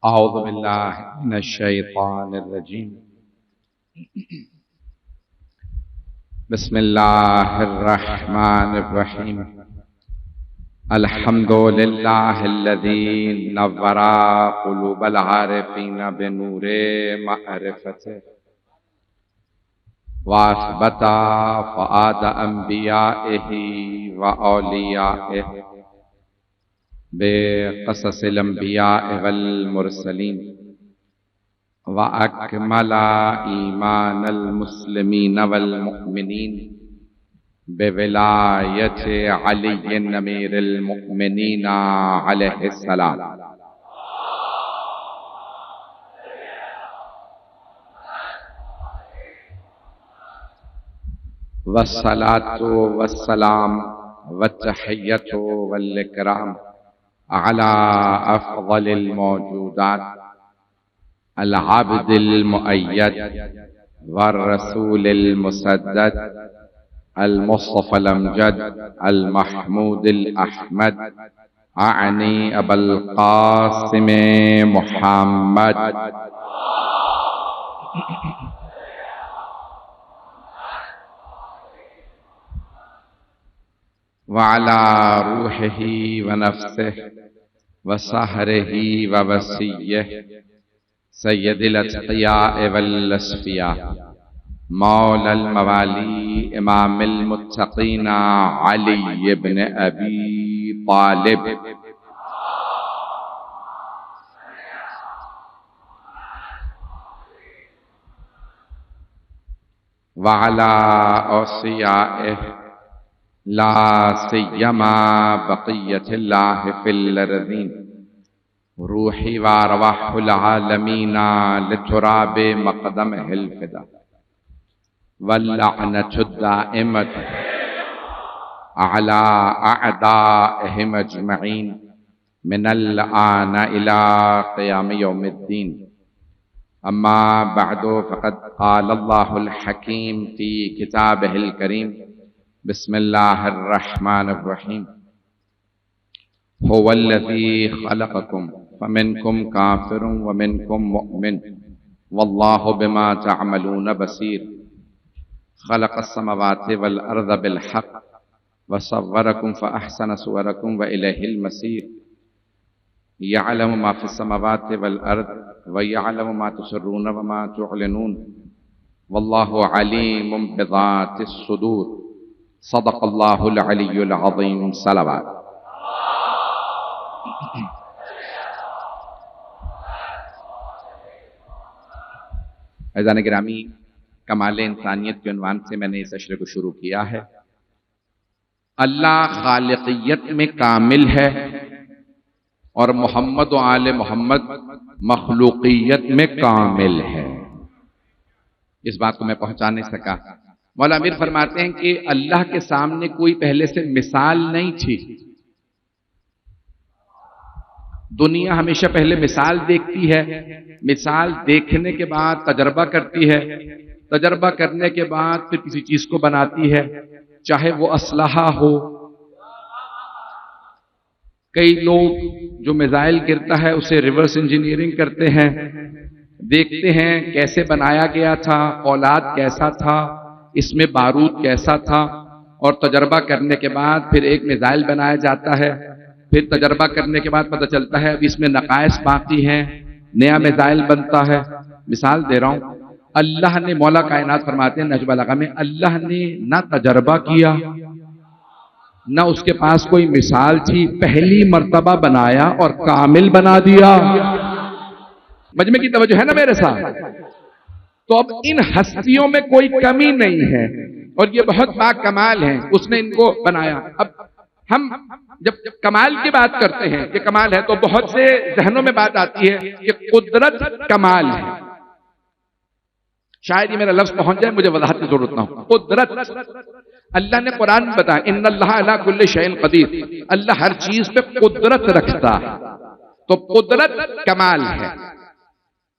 अऊज़ु बिल्लाहि मिनश्शैतानिर्रजीम। बिस्मिल्लाहिर्रहमानिर्रहीम। अल्हम्दुलिल्लाहिल्लज़ी नव्वरा क़ुलूबल आरिफ़ीन बिनूरे मअरिफ़तिह व असबता फ़ुआद अंबियाइही व औलियाइही बेक़ससिल अंबियाइ वल मुरसलीन व अकमला ईमानल मुस्लिमीन वल मुअमिनीन बेविलायति अलीय्यिन अमीरिल मुअमिनीन अलैहिस्सलाम। वस्सलातु वस्सलाम वत्तहिय्यतु वल इकराम अला अफ़ज़लिल मौजूदात अल आबिदिल मुअय्यद वर रसूलिल मुसद्दद अल मुस्तफ़ल अमजद अल महमूदिल अहमद आनी अबुल क़ासिम मुहम्मद व अला रूहिही व नफ्सिही व सहरिही व वसीय्यिही सय्यदिल अत्क़ियाए वल अस्फ़िया मौलल मवाली इमामिल मुत्तक़ीन अली इब्न अबी तालिब व अला औसियाइही ला सिय्यमा बक़िय्यतिल्लाहि फिल अर्ज़ीन रूही व अरवाहुल आलमीन लितुराबि मक़दमिहिल फ़िदा वल लअनतु दाइमतु अला अअदाइहिम अजमईन मिनल आन इला क़ियाम यौमिद्दीन। अम्मा बअदु फ़क़द क़ालल्लाहुल हकीम फ़ी किताबिहिल करीम बिस्मिल्लाहिर्रहमानिर्रहीम हुवल्लज़ी ख़लक़कुम फ़मिनकुम काफ़िरुन व मिनकुम मुअमिन वल्लाहु बिमा तअमलून बसीर ख़लक़स समावाति वल अर्ज़ बिल हक़ व सव्वरकुम फ़अहसन सुवरकुम व इलैहिल मसीर यअलमु मा फ़िस समावाति वल अर्ज़ व यअलमु मा तुसिर्रून व मा तुअलिनून वल्लाहु अलीमुम बिज़ातिस सुदूर सदक़ल्लाहुल अलियुल अज़ीम। सलावत। अज़ान गिरामी, कमाले इंसानियत के उन्वान से मैंने इस अशरे को शुरू किया है। अल्लाह खालिकियत में कामिल है और मोहम्मद व आले मोहम्मद मखलूकियत में कामिल है। इस बात को मैं पहुंचा नहीं सका। मौला अमीर फरमाते हैं कि अल्लाह के सामने कोई पहले से मिसाल नहीं थी। दुनिया हमेशा पहले मिसाल देखती है, मिसाल देखने के बाद तजर्बा करती है, तजर्बा करने के बाद फिर किसी चीज को बनाती है, चाहे वो असलहा हो। कई लोग जो मिसाइल गिरता है उसे रिवर्स इंजीनियरिंग करते हैं, देखते हैं कैसे बनाया गया था, औलाद कैसा था, इसमें बारूद कैसा था, और तजर्बा करने के बाद फिर एक मिसाइल बनाया जाता है। फिर तजर्बा करने के बाद पता चलता है अब इसमें नकाइस बाकी हैं, नया मिसाइल बनता है। मिसाल दे रहा हूं, अल्लाह ने, मौला कायनात फरमाते हैं नहज बलागा में, अल्लाह ने ना तजर्बा किया ना उसके पास कोई मिसाल थी, पहली मर्तबा बनाया और कामिल बना दिया। मजमे की तवज्जो है ना मेरे साथ? तो अब इन हस्तियों में कोई कमी नहीं है और ये बहुत बाकमाल है, उसने इनको बनाया। अब हम जब कमाल की बात करते हैं, ये कमाल है, तो बहुत से जहनों में बात आती है कि कुदरत कमाल है। शायद ये मेरा लफ्ज पहुंच जाए, मुझे वजाहत की जरूरत ना हो। कुदरत, अल्लाह ने कुरान में बताया इन्नल्लाह अला कुल्ली शैइन कदीर, अल्लाह हर चीज पे कुदरत रखता है, तो कुदरत कमाल है।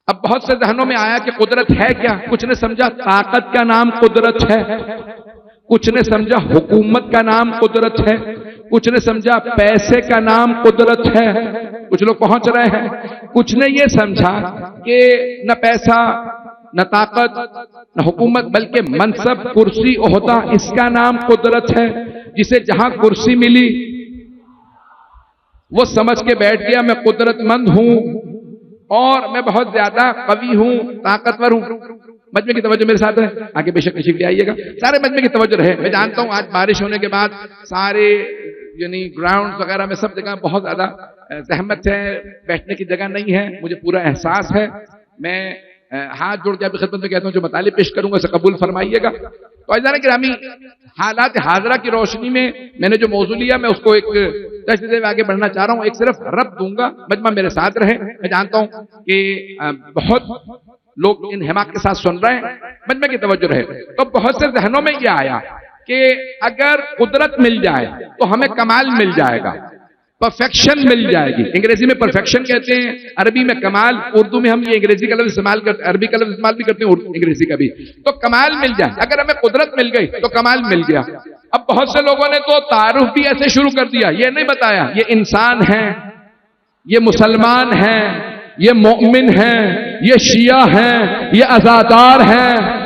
अब बहुत से जहनों में आया कि कुदरत है क्या? कुछ ने समझा ताकत का नाम कुदरत है, कुछ ने समझा हुकूमत का नाम कुदरत है, कुछ ने समझा पैसे का नाम कुदरत है, कुछ लोग पहुंच रहे हैं। कुछ ने ये समझा कि न पैसा न ताकत न हुकूमत बल्कि मनसब कुर्सी ओहदा इसका नाम कुदरत है। जिसे जहां कुर्सी मिली वो समझ के बैठ गया मैं कुदरतमंद हूं और मैं बहुत ज्यादा कवि हूं, ताकतवर हूं। मजमे की तवज्जो मेरे साथ है, आगे बेशक तशरीफ ले आइएगा। सारे मजमे की तवज्जो रहे। मैं जानता हूं आज बारिश होने के बाद सारे यानी ग्राउंड वगैरह में सब जगह बहुत ज्यादा जहमत है, बैठने की जगह नहीं है, मुझे पूरा एहसास है। मैं हाथ जोड़ के आपकी खिदमत में कहता हूं जो मताले पेश करूंगा उसे कबूल फरमाइएगा। तो अज़ान गिरामी, हालात हाजरा की रोशनी में मैंने जो मौजू लिया मैं उसको एक तशरीह में आगे बढ़ना चाह रहा हूं। एक सिर्फ रब दूंगा, मजमा मेरे साथ रहे। मैं जानता हूं कि बहुत लोग इन हिमाक के साथ सुन रहे हैं, मजमे की तवज्जो रहे। तो बहुत से जहनों में यह आया कि अगर कुदरत मिल जाए तो हमें कमाल मिल जाएगा, परफेक्शन मिल जाएगी। अंग्रेजी में परफेक्शन कहते हैं, अरबी में कमाल, उर्दू में हम ये अंग्रेजी का लफ्ज इस्तेमाल करते हैं, अरबी का लफ्ज इस्तेमाल भी करते हैं, अंग्रेजी का भी। तो कमाल मिल जाए, अगर हमें कुदरत मिल गई तो कमाल मिल गया। अब बहुत से लोगों ने तो तारुफ भी ऐसे शुरू कर दिया, ये नहीं बताया ये इंसान है, ये मुसलमान है, ये मोमिन है, ये शिया है, ये अज़ादार है।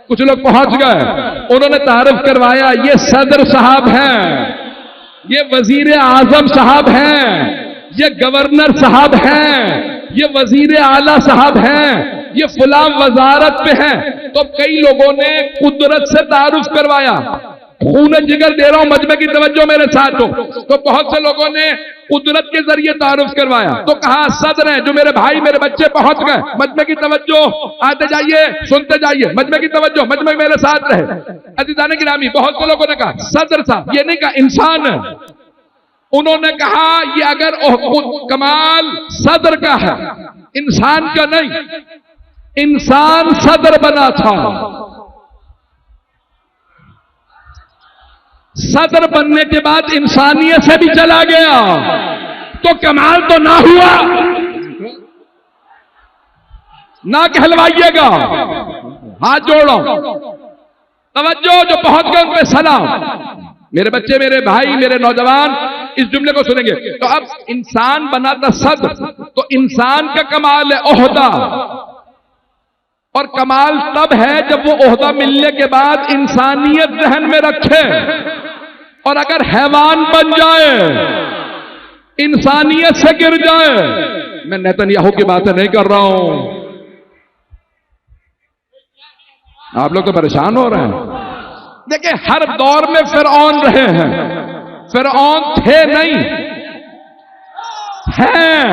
कुछ लोग पहुंच गए, उन्होंने तारुफ करवाया ये सदर साहब हैं, ये वजीर आजम साहब हैं, ये गवर्नर साहब हैं, ये वजीर आला साहब हैं, ये फुला वजारत पे हैं। तो कई लोगों ने कुदरत से तारुफ करवाया। खून जिगर दे रहा हूं, मजमे की तवज्जो मेरे साथ हो। तो बहुत से लोगों ने कुदरत के जरिए तारुफ करवाया, तो कहा सदर हैं जो मेरे भाई मेरे बच्चे पहुंच गए। मजमे की तवज्जो, आते जाइए सुनते जाइए, मजमे की तवज्जो, मजमे मेरे साथ रहे। अज़ीज़ान गिरामी, बहुत से लोगों ने कहा सदर साहब, ये नहीं कहा इंसान। उन्होंने कहा ये अगर कमाल सदर का है, इंसान का नहीं। इंसान सदर बना था, सदर बनने के बाद इंसानियत से भी चला गया, तो कमाल तो ना हुआ। ना कहलवाइएगा, हाथ जोड़ो, तवज्जो, जो पहुंच गए उन पे सलाम। मेरे बच्चे, मेरे भाई, मेरे नौजवान इस जुमले को सुनेंगे। तो अब इंसान बना था सदर, तो इंसान का कमाल है ओहदा, और कमाल तब है जब वो ओहदा मिलने के बाद इंसानियत जहन में रखे। और अगर हैवान बन जाए, इंसानियत से गिर जाए, मैं नेतन्याहू की बातें नहीं कर रहा हूं, आप लोग तो परेशान हो रहे हैं। देखिए हर दौर में फिरौन रहे हैं, फिरौन थे नहीं, हैं,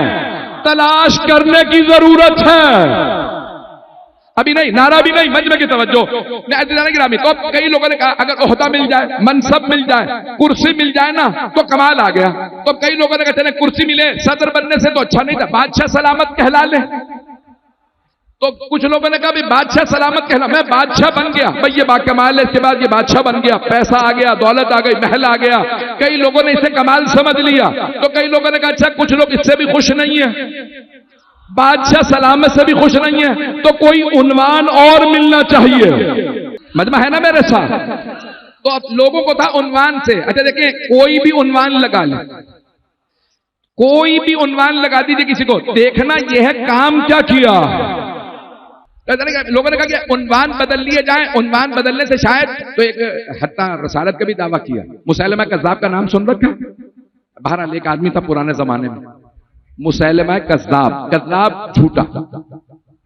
तलाश करने की जरूरत है। अभी नहीं, नारा भी नहीं, मजमे की तवज्जो। गिरामी, तो कई लोगों ने कहा अगर ओहदा मिल जाए, मनसब मिल जाए, कुर्सी मिल जाए ना तो कमाल आ गया। तो कई लोगों ने कहा चले कुर्सी मिले, सदर बनने से तो अच्छा नहीं था, बादशाह सलामत कहला ले। तो कुछ लोगों ने कहा भाई बादशाह सलामत कहला, मैं बादशाह बन गया, भाई ये कमाल है। इसके बाद ये बादशाह बन गया, पैसा आ गया, दौलत आ गई, महल आ गया। कई लोगों ने इसे कमाल समझ लिया। तो कई लोगों ने कहा अच्छा कुछ लोग इससे भी खुश नहीं है, बादशाह सलामत से भी खुश नहीं है, तो कोई उन्वान और मिलना चाहिए। मजमा है ना मेरे साथ। तो अब लोगों को था उन्वान से। अच्छा देखिए, कोई भी उन्वान लगा ले, कोई भी उन्वान लगा दीजिए किसी को, देखना यह है काम क्या किया। लोगों ने कहा कि उन्वान बदल लिए जाए, उन्वान बदलने से शायद, तो एक हत्ता रसालत का भी दावा किया। मुसैलमा कज़्ज़ाब का नाम सुन रखा? बहरहाल एक आदमी था पुराने जमाने में, मुसैलमा कज़्ज़ाब, कज़्ज़ाब झूठा,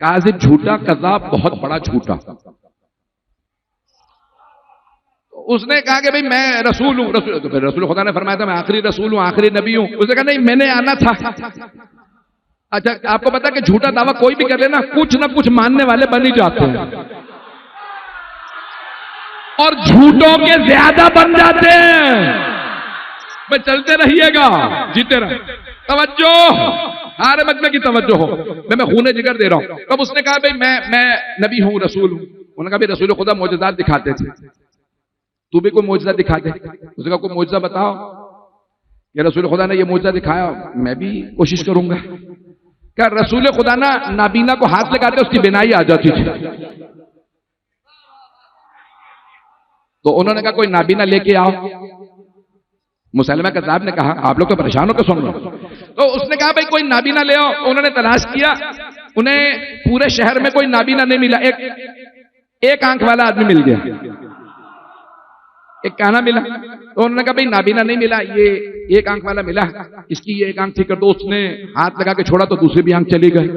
काज़िब झूठा, कज़्ज़ाब बहुत बड़ा झूठा। उसने कहा कि भाई मैं रसूल हूं, रसूल खुदा ने फरमाया था मैं आखिरी रसूल हूं, आखिरी नबी हूं। उसने कहा नहीं मैंने आना था। अच्छा आपको पता कि झूठा दावा कोई भी कर लेना, कुछ ना कुछ मानने वाले बन ही जाते हैं, और झूठों के ज्यादा बन जाते हैं। मैं चलते रहिएगा, जीते रहे। तवज्जो, हारे मजमे की तवज्जो हो, मैं खूने जिगर दे रहा हूं। तब उसने कहा भाई मैं नबी हूं, रसूल हूं। उन्होंने कहा भाई रसूल खुदा मोजज़ात दिखाते थे, तू भी कोई मोजज़ा दिखा दे। उसने कहा कोई मोजज़ा बताओ। ये रसूल खुदा ने ये मोजज़ा दिखाया, मैं भी कोशिश करूंगा। क्या रसूल खुदा ना नाबीना को हाथ लगाते उसकी बिनाई आ जाती थी। तो उन्होंने कहा कोई नाबीना लेके आओ। मुसैलमा कज़्ज़ाब ने कहा, आप लोग तो परेशान होकर सुन रहे हो। तो उसने कहा भाई कोई नाबीना ले आओ। उन्होंने तलाश किया, उन्हें पूरे शहर में कोई नाबीना नहीं मिला। एक आंख वाला आदमी मिल गया, एक काना मिला। तो उन्होंने कहा भाई नाबीना नहीं मिला, ये एक आंख वाला मिला, इसकी ये एक आंख ठीक कर दो। उसने हाथ लगा के छोड़ा तो दूसरी भी आंख चली गई।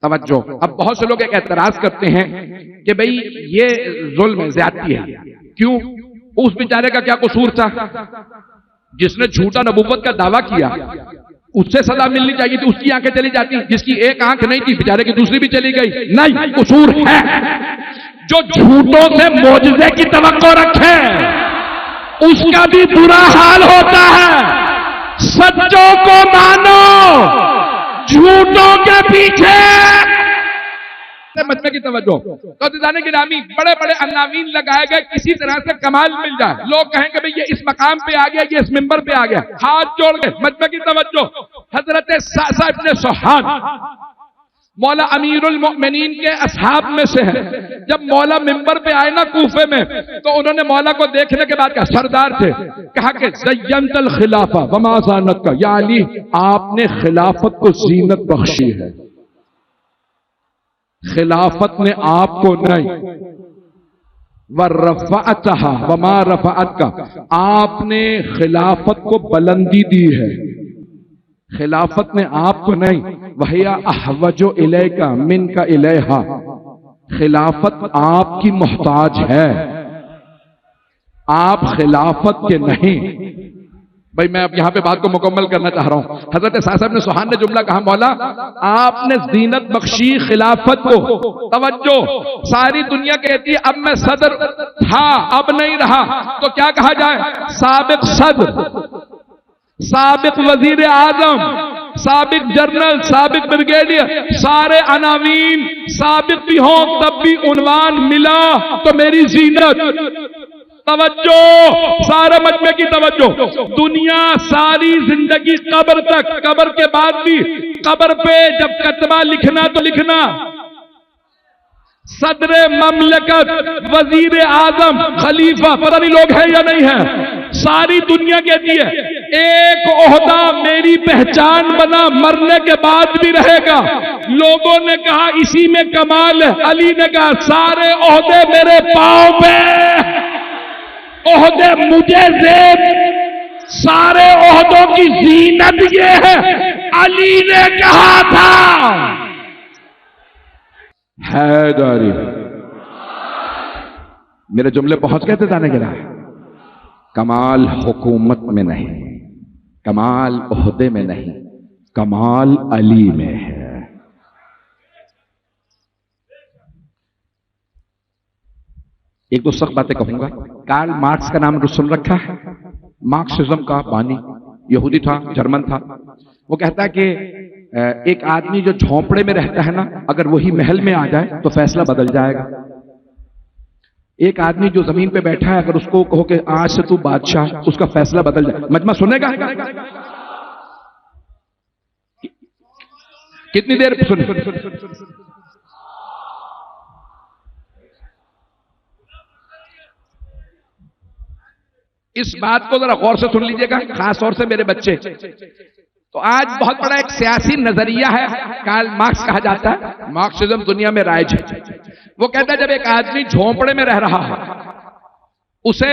तवज्जो। अब बहुत से लोग एक एतराज करते हैं कि भाई ये जुल्म है, ज्यादती है। क्यों? उस बेचारे का क्या कसूर था? जिसने झूठा नबूवत का दावा किया उससे सजा मिलनी चाहिए थी, उसकी आंखें चली जाती। जिसकी एक आंख नहीं थी बेचारे की दूसरी भी चली गई। नहीं, कसूर है जो झूठों से मोजज़े की तवक्को रखे, उसका भी बुरा हाल होता है। सच्चों को मानो, झूठों के पीछे मजमे की तवज्जो। तो जाने की नामी बड़े बड़े अन्नावीन लगाए गए, किसी तरह से कमाल मिल जाए, लोग कहेंगे भाई ये इस मकाम पे आ गया, ये इस मिंबर पे आ गया, हाथ जोड़ के मजमे की तवज्जो। हजरत सासा इब्ने सुहान मौला अमीरुल मोमिनीन के असहाब में से है। जब मौला मिंबर पे आए ना कूफे में, तो उन्होंने मौला को देखने के बाद कहा, सरदार थे, कहा कि ज़य्यनतल खिलाफा वमा ज़ानत का, या अली आपने खिलाफत को जीनत बख्शी है। खिलाफत ने आपको नहीं, वरफ़अतहा वमा रफ़अत का, आपने खिलाफत को बुलंदी दी है। खिलाफत ने आपको नहीं, वहिया अहवजो इलैका मिनका इलैहा, खिलाफत आपकी मोहताज है, आप खिलाफत के नहीं। भाई मैं अब यहां पे बात को मुकम्मल करना चाह रहा हूं। हजरत सासा इब्ने सुहान ने जुमला कहा, मौला आपने ज़ीनत बख्शी खिलाफत को। तवज्जो, सारी दुनिया कहती है अब मैं सदर था अब नहीं रहा, तो क्या कहा जाए? साबिक सदर, साबिक वजीर आजम, साबिक जनरल, साबिक ब्रिगेडियर, सारे अनावीन साबिक भी हों तब भी उन्वान मिला तो मेरी जीनत। तवज्जो, सारे मजमे की तवज्जो। दुनिया सारी जिंदगी कब्र तक, कब्र के बाद भी, कब्र पे जब कतबा लिखना तो लिखना सदरे ममलकत, वजीर आजम, खलीफा, पता नहीं लोग हैं या नहीं है। सारी दुनिया कहती है एक ओहदा मेरी पहचान बना, मरने के बाद भी रहेगा। लोगों ने कहा इसी में कमाल है। अली ने कहा सारे ओहदे मेरे पांव पे, ओहदे मुझे जेब, सारे ओहदों की जीनत ये है। अली ने कहा था हैदरी। मेरे जुमले पहुंच गए थे जाने के लिए। कमाल हुकूमत में नहीं, कमाल ओहदे में नहीं, कमाल अली में है। एक दो सख्त बातें कहूंगा। कार्ल मार्क्स का नाम सुन रखा है? मार्क्सिज्म का बानी, यहूदी था, जर्मन था। वो कहता है कि एक आदमी जो झोंपड़े में रहता है ना, अगर वही महल में आ जाए तो फैसला बदल जाएगा। एक आदमी जो जमीन पे बैठा है, अगर उसको कहो कि आज से तू बादशाह, उसका फैसला बदल जाए। मजमा सुनेगा? कितनी देर सुने? इस बात को जरा गौर से सुन लीजिएगा, खास तौर से मेरे बच्चे। तो आज बहुत बड़ा एक सियासी नजरिया है, कार्ल मार्क्स कहा जाता है, मार्क्सिज्म दुनिया में राइज है। वो कहता है जब एक आदमी झोंपड़े में रह रहा है, उसे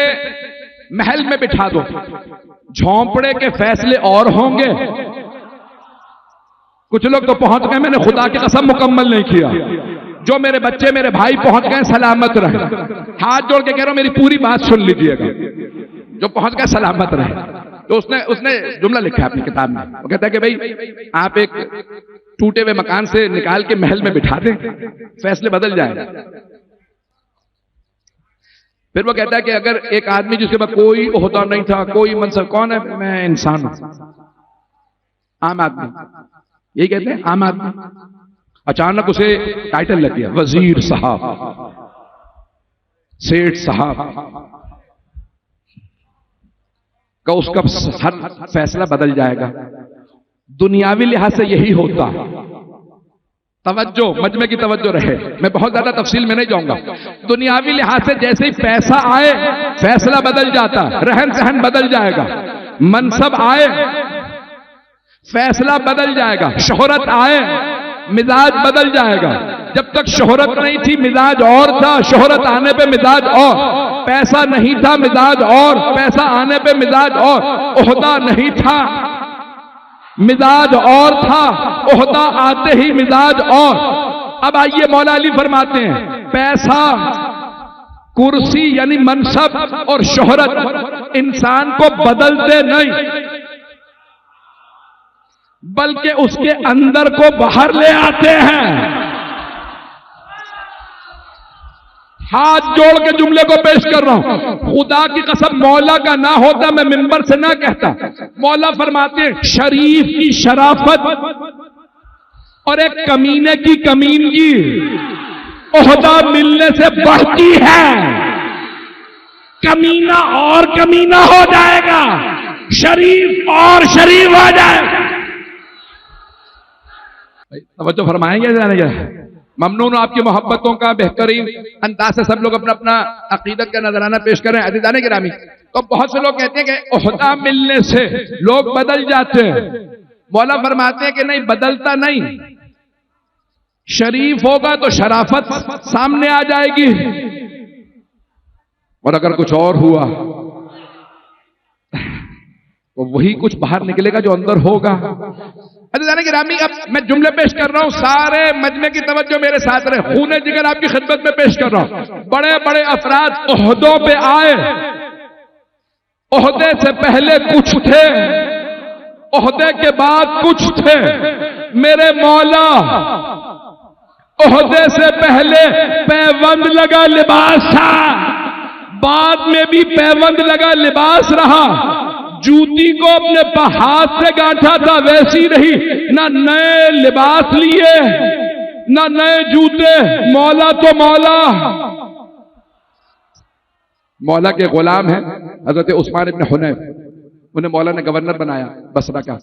महल में बिठा दो, झोंपड़े के फैसले और होंगे। कुछ लोग तो पहुंच गए, मैंने खुदा की कसम मुकम्मल नहीं किया। जो मेरे बच्चे, मेरे भाई पहुंच गए, सलामत रहे। हाथ जोड़ के कह रहा हूं मेरी पूरी बात सुन लीजिएगा। जो पहुंच गया सलामत रहे। तो उसने जुमला लिखा है अपनी किताब में। वो कहता है कि भाई आप एक टूटे हुए मकान से निकाल के महल में बिठा दें, फैसले बदल जाए। फिर वो कहता है कि अगर एक आदमी जिसके पास कोई ओहदा नहीं था, कोई मनसब, कौन है? मैं इंसान हूं, आम आदमी, यही कहते हैं आम आदमी। अचानक उसे टाइटल लग गया, वजीर साहब, सेठ साहब का, उसका हर फैसला बदल जाएगा। दुनियावी लिहाज से यही होता है। तवज्जो, मजमे की तवज्जो रहे, मैं बहुत ज्यादा तफसील में नहीं जाऊंगा। दुनियावी लिहाज से जैसे ही पैसा आए फैसला बदल जाता, रहन सहन बदल जाएगा। मनसब आए फैसला बदल जाएगा, शोहरत आए मिजाज बदल जाएगा। जब तक शोहरत नहीं थी मिजाज और था, शोहरत आने पे मिजाज और, पैसा नहीं था मिजाज और, पैसा आने पे मिजाज और, ओहदा नहीं था मिजाज और था, ओहदा आते ही मिजाज और। अब आइए मौला अली फरमाते हैं पैसा, कुर्सी यानी मनसब और शोहरत इंसान को बदलते नहीं बल्कि उसके अंदर को बाहर ले आते हैं। हाथ जोड़ के जुमले को पेश कर रहा हूं, खुदा की कसम मौला का ना होता मैं मिंबर से ना कहता। मौला फरमाते हैं शरीफ की शराफत और एक कमीने की कमीनगी ओहदा मिलने से बढ़ती है। कमीना और कमीना हो जाएगा, शरीफ और शरीफ हो जाएगा। तवज्जो फरमाएंगे जाने क्या? ममनून आपकी मोहब्बतों का बेहतरीन अंदाज से सब लोग अपना अपना अकीदत का नजराना पेश करें। अज़ीज़ान गिरामी, तो बहुत से लोग कहते हैं कि ओहदा मिलने से लोग बदल जाते हैं। मौला फरमाते हैं कि नहीं, बदलता नहीं। शरीफ होगा तो शराफत सामने आ जाएगी, और अगर कुछ और हुआ तो वही कुछ बाहर निकलेगा जो अंदर होगा। अज़ीज़ान गिरामी, अब मैं जुमले पेश कर रहा हूं, सारे मजमे की तवज्जो मेरे साथ रहे। खूने जिगर आपकी खिदमत में पेश कर रहा हूं। बड़े बड़े अफराद ओहदों पे आए, ओहदे से पहले कुछ थे, ओहदे के बाद कुछ थे। मेरे मौला ओहदे से पहले पैबंद लगा लिबास था, बाद में भी पैबंद लगा लिबास रहा। जूती को अपने हाथ से गांठा था वैसी रही, ना नए लिबास लिए ना नए जूते। मौला तो मौला, मौला के गुलाम हैं हजरत उस्मान इब्न हुनैफ। उन्हें मौला ने गवर्नर बनाया बसरा का।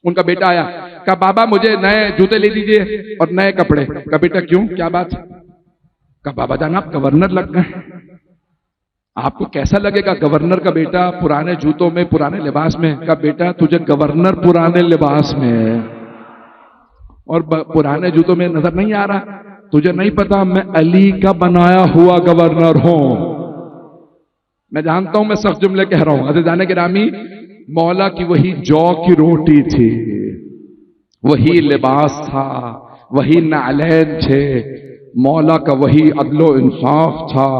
उनका बेटा आया, कहा बाबा मुझे नए जूते ले दीजिए और नए कपड़े। कहा बेटा क्यों, क्या बात? कहा बाबा जान आप गवर्नर लग गए, आपको कैसा लगेगा गवर्नर का बेटा पुराने जूतों में पुराने लिबास में? का बेटा तुझे गवर्नर पुराने लिबास में और पुराने जूतों में नजर नहीं आ रहा? तुझे नहीं पता मैं अली का बनाया हुआ गवर्नर हूं। मैं जानता हूं मैं सख्त जुमले कह रहा हूं। अज़ीज़ान गिरामी, मौला की वही जौ की रोटी थी, वही लिबास था, वही नालैन थे, मौला का वही अदलो इंसाफ था,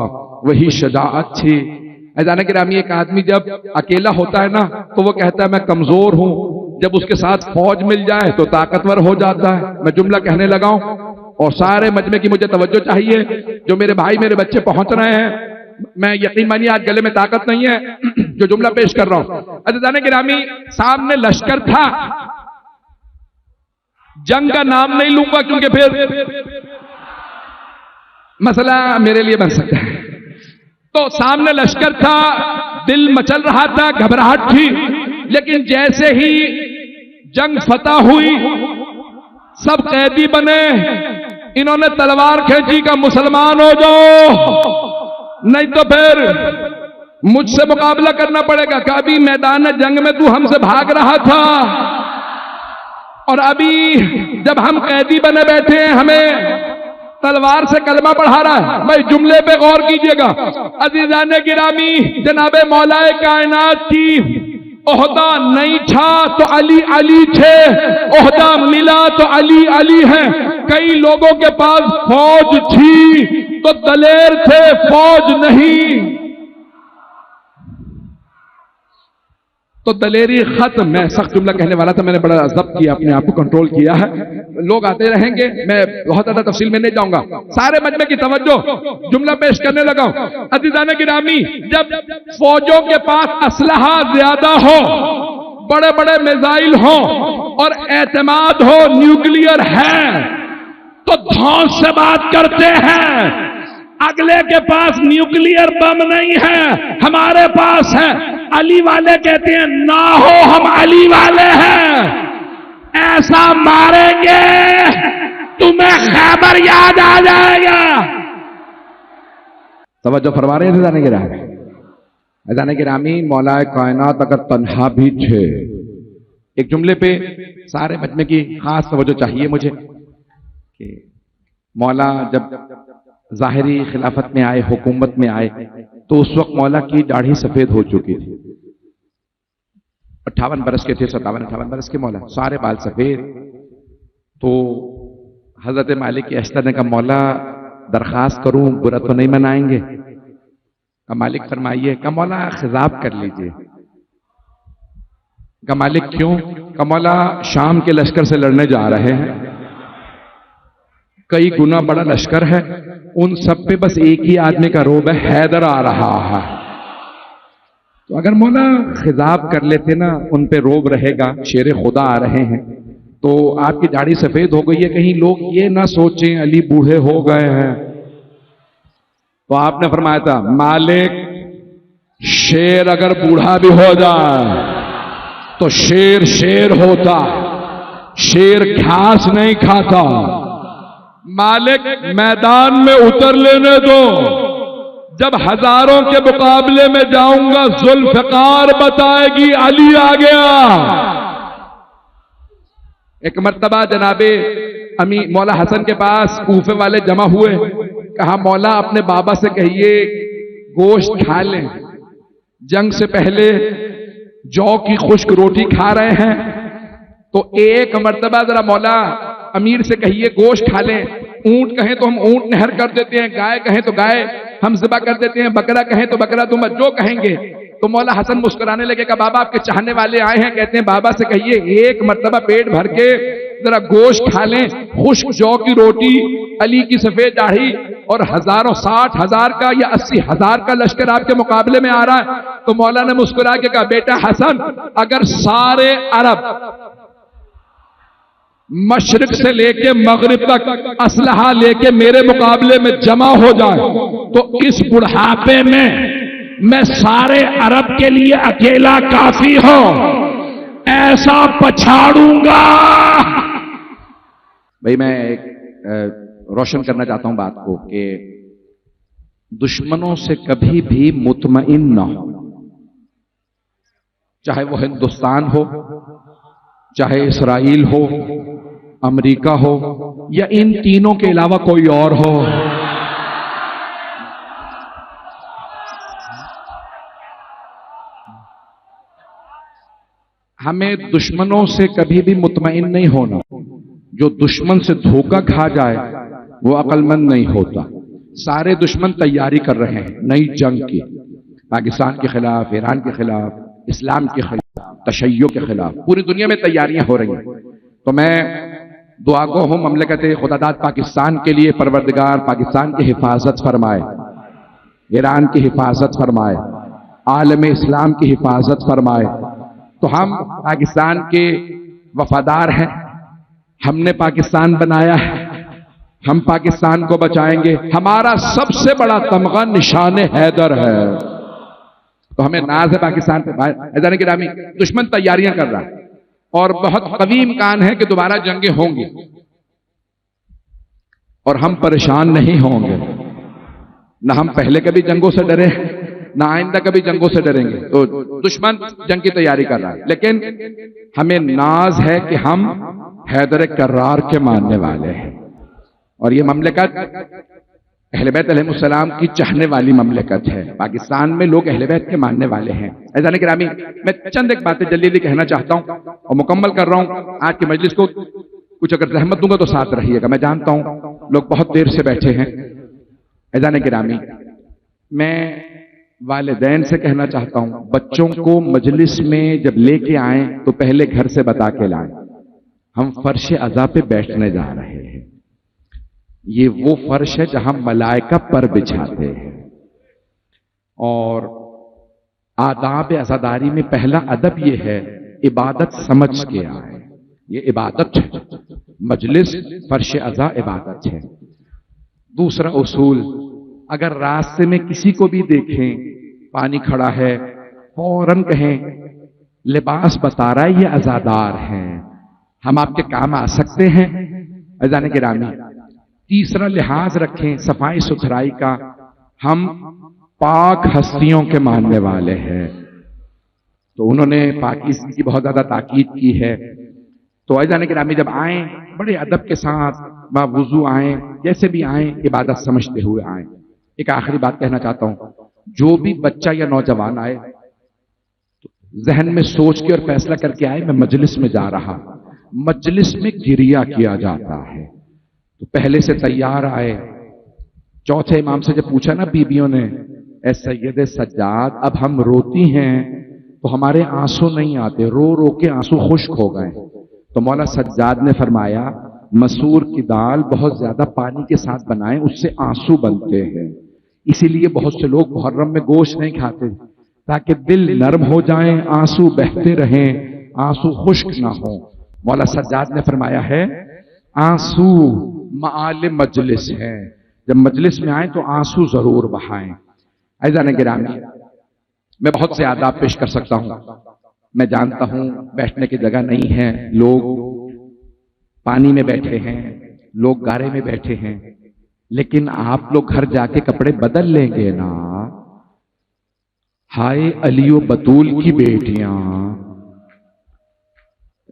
वही शजाअत थी। अज़ीज़ान गिरामी, एक आदमी जब अकेला होता है ना तो वो कहता है मैं कमजोर हूं, जब उसके साथ फौज मिल जाए तो ताकतवर हो जाता है। मैं जुमला कहने लगा हूं और सारे मजमे की मुझे तवज्जो चाहिए। जो मेरे भाई मेरे बच्चे पहुंच रहे हैं, मैं यकीन मानिए आज गले में ताकत नहीं है जो जुमला पेश कर रहा हूं। अज़ीज़ान गिरामी, सामने लश्कर था, जंग का नाम नहीं लूंगा क्योंकि फिर मसला मेरे लिए बन सकता है। तो सामने लश्कर था, दिल मचल रहा था, घबराहट थी, लेकिन जैसे ही जंग फतह हुई सब कैदी बने, इन्होंने तलवार खींची का मुसलमान हो जाओ नहीं तो फिर मुझसे मुकाबला करना पड़ेगा। कभी मैदान जंग में तू हमसे भाग रहा था और अभी जब हम कैदी बने बैठे हैं हमें तलवार से कलमा पढ़ा रहा है। भाई जुमले पे गौर कीजिएगा। अज़ीज़ान गिरामी, जनाबे मौलाए कायनात की ओहदा नहीं था तो अली अली थे, ओहदा मिला तो अली अली है। कई लोगों के पास फौज थी तो दलेर थे, फौज नहीं तो दलेरी खत्म। मैं सख्त जुमला कहने वाला था, मैंने बड़ा जब्त किया, अपने आप को कंट्रोल किया है। लोग आते रहेंगे, मैं बहुत ज्यादा तफसील में नहीं जाऊंगा। सारे मजमे की तवज्जो, जुमला पेश करने लगा। अज़ीज़ान गिरामी, जब फौजों के पास असलहा ज्यादा हो, बड़े बड़े मिसाइल हो और एतमाद हो, न्यूक्लियर है तो धौंस से बात करते हैं। अगले के पास न्यूक्लियर बम नहीं है, हमारे पास है। अली वाले कहते हैं ना हो, हम अली वाले हैं, ऐसा मारेंगे तुम्हें खैबर याद आ जाएगा। तवज्जो फरमा रहे हैं जाने के रामी, जाने के रामी मौलाए कायनात अगर तन्हा भी थे। एक जुमले पे सारे मजमे की खास तवज्जो चाहिए मुझे कि मौला जब जाहिरी खिलाफत में आए, हुकूमत में आए, तो उस वक्त मौला की दाढ़ी सफेद हो चुकी थी। 58 बरस के थे, 57-58 बरस के मौला, सारे बाल सफेद। तो हजरत मालिक अश्तर ने कहा मौला दरखास्त करूं, बुरा तो नहीं मनाएंगे? का मालिक फरमाइए। का मौला खिजाब कर लीजिए। का मालिक क्यों? का मौला शाम के लश्कर से लड़ने जा रहे हैं, कई गुना बड़ा लश्कर है, उन सब पे बस एक ही आदमी का रोब है, हैदर आ रहा है। तो अगर मौला खिजाब कर लेते ना, उन पे रोब रहेगा, शेर खुदा आ रहे हैं, तो आपकी दाढ़ी सफेद हो गई है, कहीं लोग ये ना सोचें अली बूढ़े हो गए हैं। तो आपने फरमाया था मालिक शेर अगर बूढ़ा भी हो जाए तो शेर शेर होता, शेर घास नहीं खाता। मालिक मैदान में उतर लेने दो, जब हजारों के मुकाबले में जाऊंगा जुल्फकार बताएगी अली आ गया। एक मर्तबा जनाबे अमी मौला हसन के पास कूफे वाले जमा हुए, कहा मौला अपने बाबा से कहिए गोश्त खा लें, जंग से पहले जौ की खुश्क रोटी खा रहे हैं। तो एक मर्तबा जरा मौला अमीर से कहिए गोश्त खा लें, ऊंट कहें तो हम ऊंट नहर कर देते हैं, गाय कहें तो गाय हम ज़िबा कर देते हैं, बकरा कहें तो बकरा, तुम जो कहेंगे। तो मौला हसन मुस्कुराने लगे, कहा बाबा आपके चाहने वाले आए हैं, कहते हैं बाबा से कहिए एक मर्तबा पेट भर के जरा गोश्त खा लें, खुश्क जौ की रोटी, अली की सफेद दाढ़ी, और हजारों 60,000 का या 80,000 का लश्कर आपके मुकाबले में आ रहा है। तो मौला ने मुस्कुरा के कहा बेटा हसन, अगर सारे अरब मशरिक से लेके मगरिब तक असलहा लेके मेरे मुकाबले में जमा हो जाए, तो इस बुढ़ापे में मैं सारे अरब के लिए अकेला काफी हूं, ऐसा पछाड़ूंगा। भाई मैं एक रोशन करना चाहता हूं बात को कि दुश्मनों से कभी भी मुतमइन ना हो, चाहे वो हिंदुस्तान हो, चाहे इसराइल हो, अमेरिका हो, या इन तीनों के अलावा कोई और हो। हमें दुश्मनों से कभी भी मुतमइन नहीं होना। जो दुश्मन से धोखा खा जाए वो अक्लमंद नहीं होता। सारे दुश्मन तैयारी कर रहे हैं नई जंग की, पाकिस्तान के खिलाफ, ईरान के खिलाफ, इस्लाम के खिलाफ, तशय्यो के खिलाफ, पूरी दुनिया में तैयारियां हो रही हैं। तो मैं दुआगो हूं ममलकत खुदादाद पाकिस्तान के लिए, परवरदिगार पाकिस्तान की हिफाजत फरमाए, ईरान की हिफाजत फरमाए, आलम इस्लाम की हिफाजत फरमाए। तो हम पाकिस्तान के वफादार हैं, हमने पाकिस्तान बनाया है, हम पाकिस्तान को बचाएंगे। हमारा सबसे बड़ा तमगा निशान हैदर है, तो हमें नाज है पाकिस्तान पे। जाने के नामी दुश्मन तैयारियां कर रहा है और बहुत कवी इम्कान है कि दोबारा जंगें होंगी और हम परेशान नहीं होंगे। ना हम पहले कभी जंगों से डरे, ना आइंदा कभी जंगों से डरेंगे। तो दुश्मन जंग की तैयारी कर रहा है, लेकिन हमें नाज है कि हम हैदर कर्रार के मानने वाले हैं। और ये ममलकत अहले बैत अलैहिस्सलाम की चाहने वाली ममलकत है। पाकिस्तान में लोग अहले बैत के मानने वाले हैं। ऐसा नहीं गिरामी, मैं चंद एक बातें जल्दी कहना चाहता हूं और मुकम्मल कर रहा हूं आज की मजलिस को। कुछ अगर रहमत दूंगा तो साथ रहिएगा। मैं जानता हूं लोग बहुत देर से बैठे हैं। ऐसा नहीं गिरामी, मैं वालिदैन से कहना चाहता हूं बच्चों को मजलिस में जब लेके आए तो पहले घर से बता के लाएं, हम फर्श अज़ा पे बैठने जा रहे हैं। ये वो फर्श है जहां मलाइका पर बिछाते हैं। और आदाब अज़ादारी में पहला अदब ये है, इबादत समझ के आए। ये इबादत है, मजलिस फर्श अज़ा इबादत है। दूसरा उसूल, अगर रास्ते में किसी को भी देखें पानी खड़ा है, फौरन कहें लिबास बता रहा है ये अज़ादार हैं, हम आपके काम आ सकते हैं। अज़ान गिरामी, तीसरा लिहाज रखें सफाई सुथराई का, हम पाक हस्तियों के मानने वाले हैं, तो उन्होंने पाकीज़गी की बहुत ज्यादा ताकीद की है। तो अज़ान गिरामी जब आए बड़े अदब के साथ बावुज़ू आए, जैसे भी आए इबादत समझते हुए आए। एक आखिरी बात कहना चाहता हूं, जो भी बच्चा या नौजवान आए तो जहन में सोच के और फैसला करके आए मैं मजलिस में जा रहा। मजलिस में गिरिया किया जाता है, तो पहले से तैयार आए। चौथे इमाम से जब पूछा ना बीबियों ने, ए सैयद सज्जाद अब हम रोती हैं तो हमारे आंसू नहीं आते, रो रो के आंसू खुश्क हो गए। तो मौला सज्जाद ने फरमाया मसूर की दाल बहुत ज्यादा पानी के साथ बनाएं, उससे आंसू बनते हैं। इसीलिए बहुत से लोग मुहर्रम में गोश्त नहीं खाते, ताकि दिल नरम हो जाए, आंसू बहते रहें, आंसू खुश्क ना हो। मौला सज्जाद ने फरमाया है आंसू माल मजलिस है, जब मजलिस में आए तो आंसू जरूर बहाएं। अज़ान गिरामी, मैं बहुत से आदाब पेश कर सकता हूं, मैं जानता हूं बैठने की जगह नहीं है, लोग पानी में बैठे हैं, लोग गारे में बैठे हैं, लेकिन आप लोग घर जाके कपड़े बदल लेंगे ना। हाय अलियो बतूल की बेटियां,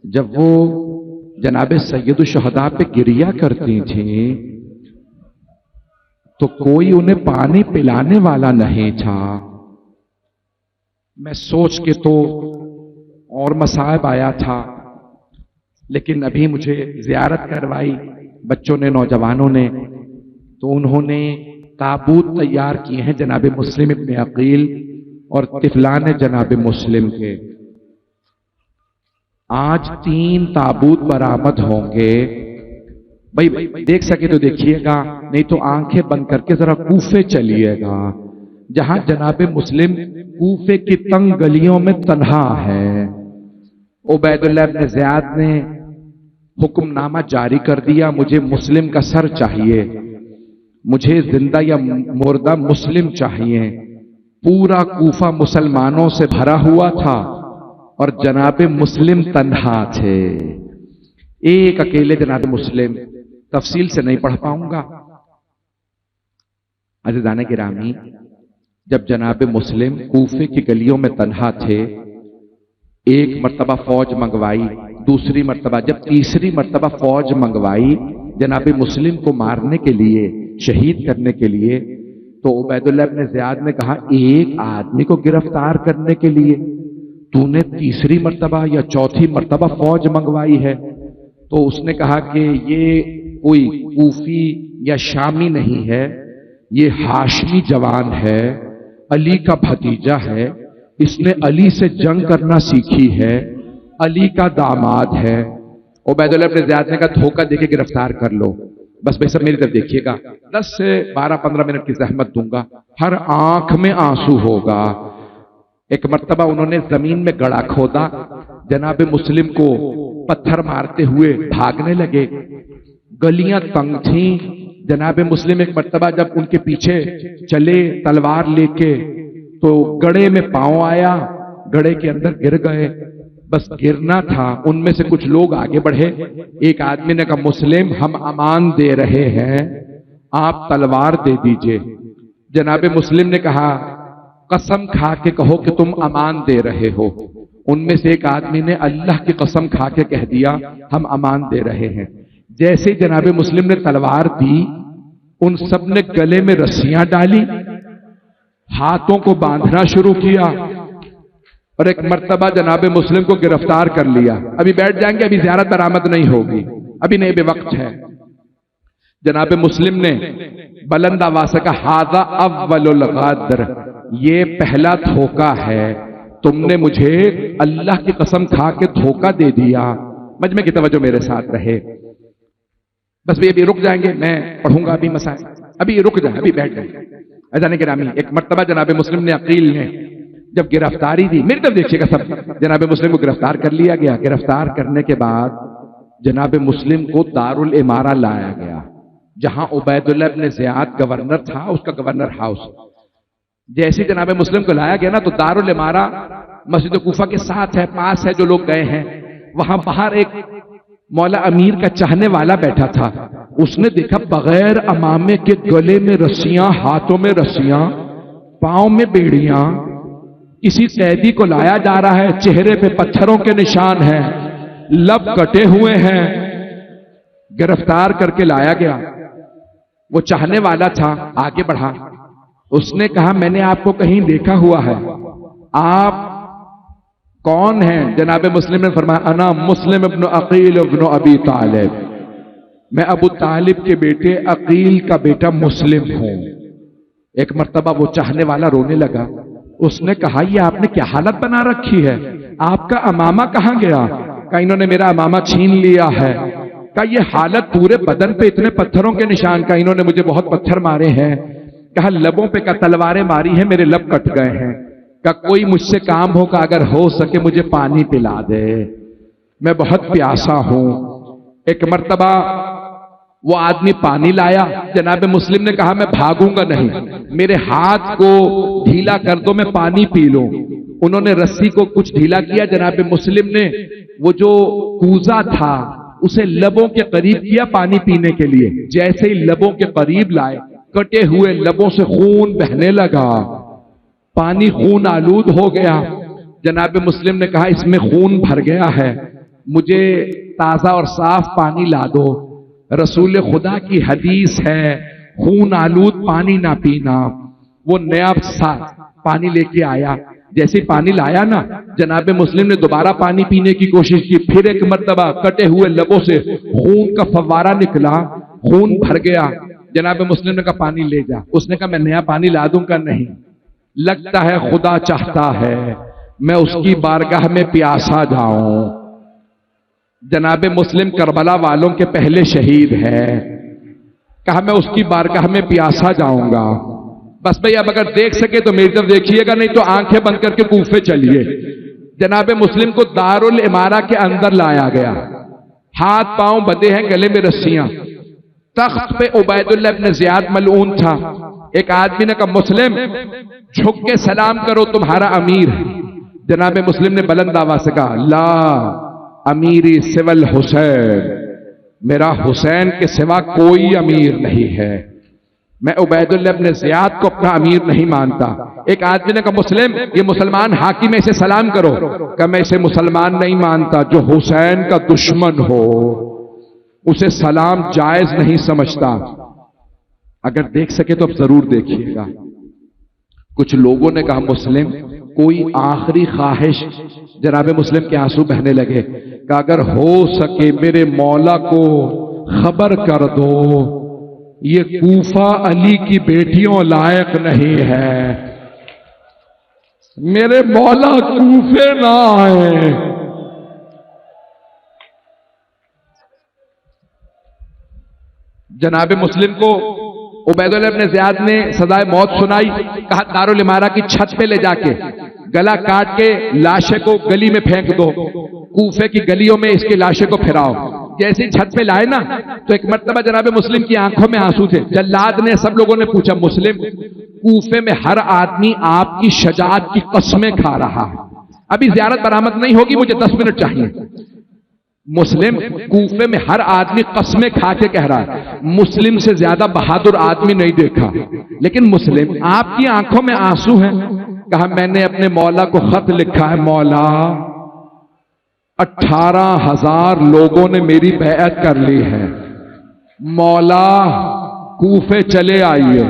जब वो जनाबे सैयद शुहदा पे गिरिया करती थी तो कोई उन्हें पानी पिलाने वाला नहीं था। मैं सोच के तो और मसाइब आया था, लेकिन अभी मुझे जियारत करवाई बच्चों ने, नौजवानों ने, तो उन्होंने ताबूत तैयार किए हैं जनाबे मुस्लिम इब्ने अकील और तिफलान जनाबे मुस्लिम के। आज 3 ताबूत बरामद होंगे। भाई देख सके तो देखिएगा, नहीं तो आंखें बंद करके जरा कूफे चलिएगा, जहां जनाबे मुस्लिम कूफे की तंग गलियों में तन्हा है। उबैदुल्लाह इब्न ज़ियाद ने हुक्मनामा जारी कर दिया, मुझे मुस्लिम का सर चाहिए, मुझे जिंदा या मुर्दा मुस्लिम चाहिए। पूरा कूफा मुसलमानों से भरा हुआ था और जनाबे मुस्लिम तन्हा थे, एक अकेले जनाबे मुस्लिम। तफसील से नहीं पढ़ पाऊंगा। अज़ीज़ान गिरामी, जब जनाबे मुस्लिम कूफे की गलियों में तन्हा थे, एक मर्तबा फौज मंगवाई, दूसरी मर्तबा, जब तीसरी मर्तबा फौज मंगवाई जनाबे मुस्लिम को मारने के लिए, शहीद करने के लिए, तो उबैदुल्लाह इब्न ज़ियाद ने कहा एक आदमी को गिरफ्तार करने के लिए तूने तीसरी मर्तबा या चौथी मर्तबा फौज मंगवाई है। तो उसने कहा कि ये कोई कूफी या शामी नहीं है, ये हाशमी जवान है, अली का भतीजा है, इसने अली से जंग करना सीखी है, अली का दामाद है। उबैदुल्लाह इब्न ज़ियाद ने कहा धोखा देके गिरफ्तार कर लो, बस भाई सब मेरी तरफ देखिएगा, 10 से 12-15 मिनट की जहमत दूंगा, हर आंख में आंसू होगा। एक मर्तबा उन्होंने जमीन में गड़ा खोदा, जनाबे मुस्लिम को पत्थर मारते हुए भागने लगे, गलियां तंग थीं। जनाबे मुस्लिम एक मर्तबा जब उनके पीछे चले तलवार लेके, तो गड़े में पांव आया, गड़े के अंदर गिर गए, बस गिरना था। उनमें से कुछ लोग आगे बढ़े, एक आदमी ने कहा मुस्लिम हम अमान दे रहे हैं, आप तलवार दे दीजिए। जनाबे मुस्लिम ने कहा कसम खा के कहो कि तुम अमान दे रहे हो। उनमें से एक आदमी ने अल्लाह की कसम खा के कह दिया हम अमान दे रहे हैं। जैसे जनाबे मुस्लिम ने तलवार दी, उन सब ने गले में रस्सियां डाली, हाथों को बांधना शुरू किया और एक मर्तबा जनाबे मुस्लिम को गिरफ्तार कर लिया। अभी बैठ जाएंगे, अभी ज़ियारत बरामद नहीं होगी, अभी नहीं बेवक्त है। जनाबे मुस्लिम ने बुलंद आवाज़ से कहा हाज़ा अव्वलुल गद्र, ये पहला धोखा है, तुमने मुझे अल्लाह की कसम खा के धोखा दे दिया। मजमे की तवज्जो मेरे साथ रहे, बस भी अभी रुक जाएंगे, मैं पढ़ूंगा अभी मसाइल, अभी रुक जाए, अभी बैठ जाए। अज़ान गिरामी, एक मर्तबा जनाबे मुस्लिम ने अकील ने जब गिरफ्तारी दी, मेरी तरफ देखिएगा सब, जनाबे मुस्लिम को गिरफ्तार कर लिया गया। गिरफ्तार करने के बाद जनाबे मुस्लिम को दारुल इमारा लाया गया, जहां उबैदुल्लाह इब्न ज़ियाद गवर्नर था, उसका गवर्नर हाउस। जैसे जनाबे मुस्लिम को लाया गया ना, तो दारुल इमारा मस्जिद कूफा के साथ है, पास है, जो लोग गए हैं वहां बाहर एक मौला अमीर का चाहने वाला बैठा था। उसने देखा बगैर अमामे के गले में रस्सियां, हाथों में रस्सियां, पांव में बेड़ियां, किसी कैदी को लाया जा रहा है, चेहरे पे पत्थरों के निशान हैं, लब कटे हुए हैं, गिरफ्तार करके लाया गया। वो चाहने वाला था, आगे बढ़ा। उसने कहा मैंने आपको कहीं देखा हुआ है, आप कौन हैं? जनाब मुस्लिम ने फरमाया अना मुस्लिम इब्न अकील इब्न अबी तालिब, मैं अबू तालिब के बेटे अकील का बेटा मुस्लिम हूं। एक मर्तबा वो चाहने वाला रोने लगा। उसने कहा ये आपने क्या हालत बना रखी है, आपका अमामा कहां गया? कहा इन्होंने मेरा अमामा छीन लिया है। कहा ये हालत, पूरे बदन पे इतने पत्थरों के निशान, का इन्होंने मुझे बहुत पत्थर मारे हैं। कहा लबों पे का तलवारें मारी है, मेरे लब कट गए हैं। का कोई मुझसे काम हो, का अगर हो सके मुझे पानी पिला दे, मैं बहुत प्यासा हूं। एक मर्तबा वो आदमी पानी लाया। जनाब मुस्लिम ने कहा मैं भागूंगा नहीं, मेरे हाथ को ढीला कर दो, मैं पानी पी लूं। उन्होंने रस्सी को कुछ ढीला किया। जनाब मुस्लिम ने वो जो कूजा था उसे लबों के करीब किया पानी पीने के लिए। जैसे ही लबों के करीब लाए, कटे हुए लबों से खून बहने लगा, पानी खून आलूद हो गया। जनाब मुस्लिम ने कहा इसमें खून भर गया है, मुझे ताजा और साफ पानी ला दो। रसूल खुदा की हदीस है खून आलूद पानी ना पीना। वो नया पानी लेके आया। जैसे पानी लाया ना, जनाब मुस्लिम ने दोबारा पानी पीने की कोशिश की। फिर एक मर्तबा कटे हुए लबों से खून का फव्वारा निकला, खून भर गया। जनाब मुस्लिम ने कहा पानी ले जा। उसने कहा मैं नया पानी ला दूंगा। नहीं, लगता है खुदा चाहता है मैं उसकी बारगाह में प्यासा जाऊं। जनाब मुस्लिम करबला वालों के पहले शहीद है। कहा मैं उसकी बारगाह में प्यासा जाऊंगा। बस भाई अब अगर देख सके तो मेरी तरफ देखिएगा, नहीं तो आंखें बंद करके कूफे चलिए। जनाब मुस्लिम को दारुल इमारा के अंदर लाया गया। हाथ पांव बंधे हैं, गले में रस्सियां। तख्त पे उबैदुल्लाह इब्न ज़ियाद मलऊन था। एक आदमी ने कहा मुस्लिम झुक के सलाम करो, तुम्हारा अमीर है। जनाब मुस्लिम ने बुलंद आवाज से कहा ला अमीरी सिवल हुसैन, मेरा हुसैन के सिवा कोई अमीर नहीं है, मैं उबैदुल्लाह इब्न ज़ियाद को अपना अमीर नहीं मानता। एक आदमी ने कहा मुस्लिम ये मुसलमान हाकिम है, इसे सलाम करो। कहा मैं इसे मुसलमान नहीं मानता, जो हुसैन का दुश्मन हो उसे सलाम जायज नहीं समझता। अगर देख सके तो अब जरूर देखिएगा। कुछ लोगों ने कहा मुस्लिम कोई आखिरी ख्वाहिश, जनाब मुस्लिम के आंसू बहने लगे। कि अगर हो सके मेरे मौला को खबर कर दो, ये कूफा अली की बेटियों लायक नहीं है, मेरे मौला कूफे ना आए। जनाब मुस्लिम को उबैदुल्लाह इब्न ज़ियाद ने सजाए मौत सुनाई। कहा दारुल इमारा की छत पे ले जाके गला काट के लाशे को गली में फेंक दो, कूफे की गलियों में इसकी लाशे को फिराओ। जैसे ही छत पे लाए ना, तो एक मर्तबा जनाब मुस्लिम की आंखों में आंसू थे। जल्लाद ने, सब लोगों ने पूछा मुस्लिम कूफे में हर आदमी आपकी शजाअत की कस्में खा रहा है, अभी ज़ियारत बरामद नहीं होगी, मुझे 10 मिनट चाहिए। मुस्लिम कूफे में हर आदमी कस्में खा के कह रहा है मुस्लिम से ज्यादा बहादुर आदमी नहीं देखा। लेकिन मुस्लिम आपकी आंखों में आंसू हैं। कहा मैंने अपने मौला को खत लिखा है, मौला 18,000 लोगों ने मेरी बैअत कर ली है, मौला कूफे चले आइए,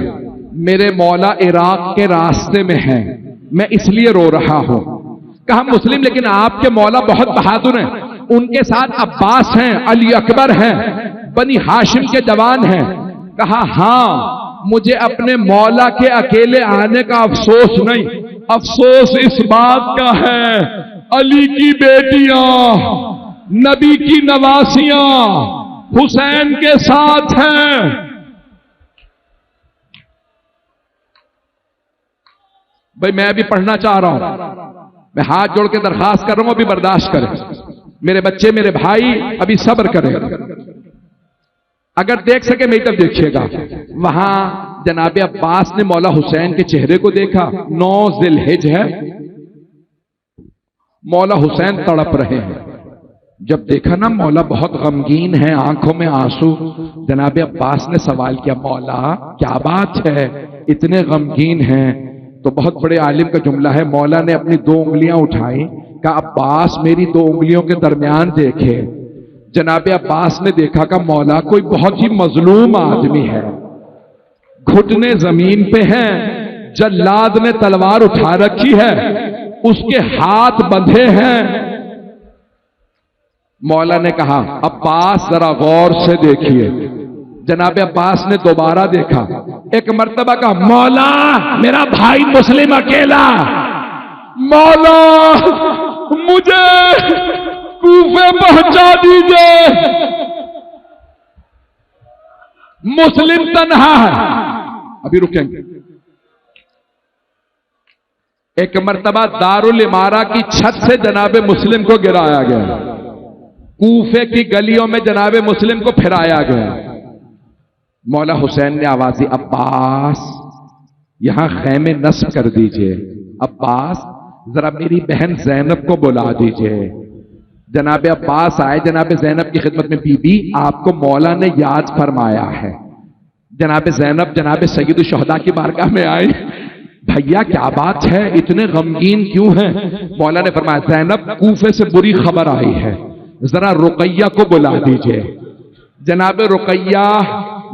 मेरे मौला इराक के रास्ते में हैं, मैं इसलिए रो रहा हूं। कहा मुस्लिम लेकिन आपके मौला बहुत बहादुर हैं, उनके साथ अब्बास हैं, अली अकबर हैं, बनी हाशिम के जवान हैं। कहा हां, मुझे अपने मौला के अकेले आने का अफसोस नहीं, अफसोस इस बात का है अली की बेटियां, नबी की नवासियां हुसैन के साथ हैं। भाई मैं अभी पढ़ना चाह रहा हूं, मैं हाथ जोड़ के दरखास्त कर रहा हूं, अभी बर्दाश्त करें मेरे बच्चे, मेरे भाई, अभी सब्र करें। अगर देख सके मेरी तरफ देखिएगा। वहां जनाब अब्बास ने मौला हुसैन के चेहरे को देखा। 9 ज़िलहिज है, मौला हुसैन तड़प रहे हैं। जब देखा ना मौला बहुत गमगीन है, आंखों में आंसू, जनाब अब्बास ने सवाल किया, मौला क्या बात है, इतने गमगीन हैं? तो बहुत बड़े आलिम का जुमला है, मौला ने अपनी 2 उंगलियां उठाई, कहा अब्बास मेरी 2 उंगलियों के दरमियान देखे। जनाब अब्बास ने देखा, का मौला कोई बहुत ही मजलूम आदमी है, घुटने जमीन पे हैं, जल्लाद ने तलवार उठा रखी है, उसके हाथ बंधे हैं। मौला ने कहा अब्बास जरा गौर से देखिए। जनाब अब्बास ने दोबारा देखा, एक मर्तबा का, मौला मेरा भाई मुस्लिम अकेला, मौला मुझे कूफे पहुंचा दीजिए, मुस्लिम तन्हा है। अभी रुकेंगे। एक मर्तबा दारुल इमारा की छत से जनाब मुस्लिम को गिराया गया, कूफे की गलियों में जनाब मुस्लिम को फिराया गया। मौला हुसैन ने आवाज दी, अब्बास यहां खैमे नस्ब कर दीजिए, अब्बास जरा मेरी बहन जैनब को बुला दीजिए। जनाब अब्बास आए, जनाब जैनब की खिदमत में, बीबी आपको मौला ने याद फरमाया है। जनाब जैनब जनाब सैयद शुहदा की बारगाह में आई, भैया क्या बात है, इतने गमगीन क्यों हैं? मौला ने फरमाया, जैनब कूफे से बुरी खबर आई है, जरा रुकैया को बुला दीजिए। जनाब रुकैया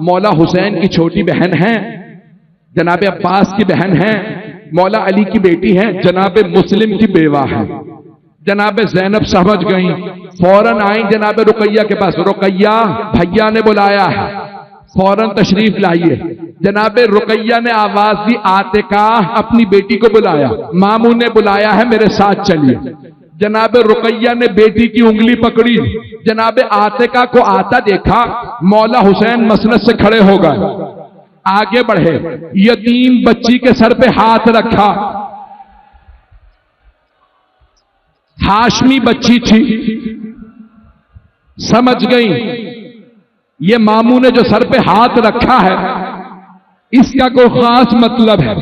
मौला हुसैन की छोटी बहन है, जनाब अब्बास की बहन है, मौला अली की बेटी है, जनाब मुस्लिम की बेवा है। जनाब जैनब समझ गई, फौरन आई जनाब रुकैया के पास, रुकैया भैया ने बुलाया है, फौरन तशरीफ लाइए। जनाब रुकैया ने आवाज दी, आतिका अपनी बेटी को बुलाया, मामू ने बुलाया है, मेरे साथ चलिए। जनाब रुकैया ने बेटी की उंगली पकड़ी, जनाब आतिका को आता देखा, मौला हुसैन मसनद से खड़े हो गए, आगे बढ़े, यतीम बच्ची के सर पे हाथ रखा। हाशमी बच्ची थी, समझ गई ये मामू ने जो सर पे हाथ रखा है इसका कोई खास मतलब है।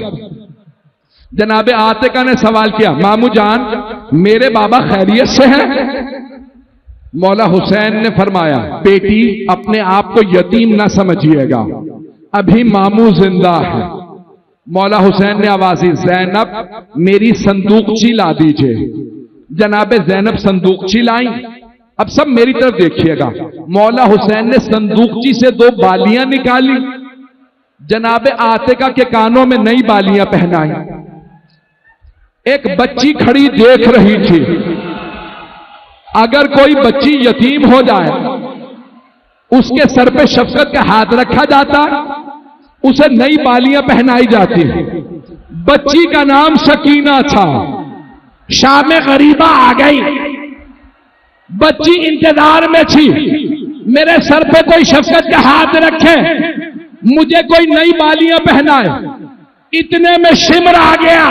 जनाब आतिका ने सवाल किया, मामू जान मेरे बाबा खैरियत से हैं? मौला हुसैन ने फरमाया, बेटी अपने आप को यतीम ना समझिएगा, अभी मामू जिंदा है। मौला हुसैन ने आवाज दी, जैनब मेरी संदूकची ला दीजिए। जनाब जैनब संदूकची लाई। अब सब मेरी तरफ देखिएगा, मौला हुसैन ने संदूकची से 2 बालियां निकाली, जनाब आतिका के कानों में नई बालियां पहनाई। एक बच्ची खड़ी देख रही थी, अगर कोई बच्ची यतीम हो जाए उसके सर पे शफकत का हाथ रखा जाता, उसे नई बालियां पहनाई जाती। बच्ची का नाम सकीना था। शाम गरीबा आ गई, बच्ची इंतजार में थी, मेरे सर पे कोई शफकत का हाथ रखे, मुझे कोई नई बालियां पहनाए। इतने में शिमर आ गया,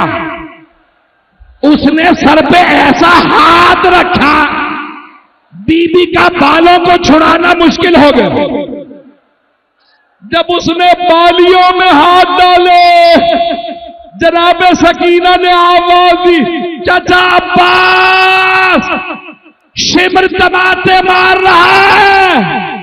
उसने सर पे ऐसा हाथ रखा, बीबी का बालों को छुड़ाना मुश्किल हो गया। जब उसने बालियों में हाथ डाले, जनाब सकीना ने आवाज दी, चाचा अब्बास शिमर दबाते मार रहा है।